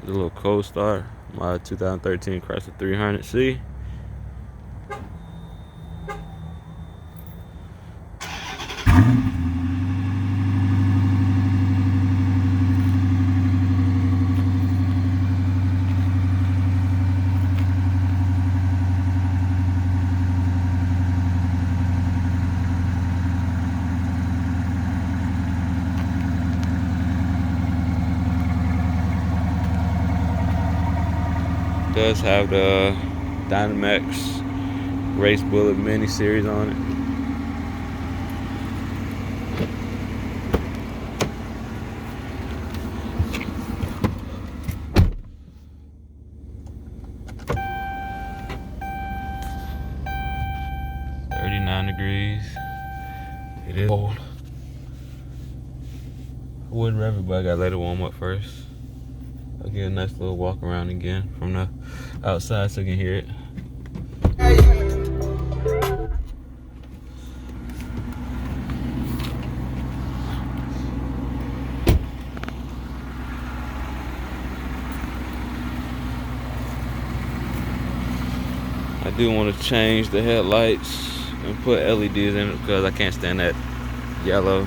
The little cold start, my 2013 Chrysler 300C. Does have the Dynomax Race Bullet Mini Series on it. $39. It is cold. I wouldn't rev it, but I gotta let it warm up first. I'll get a nice little walk around again from the outside so you can hear it. I do want to change the headlights and put LEDs in it because I can't stand that yellow.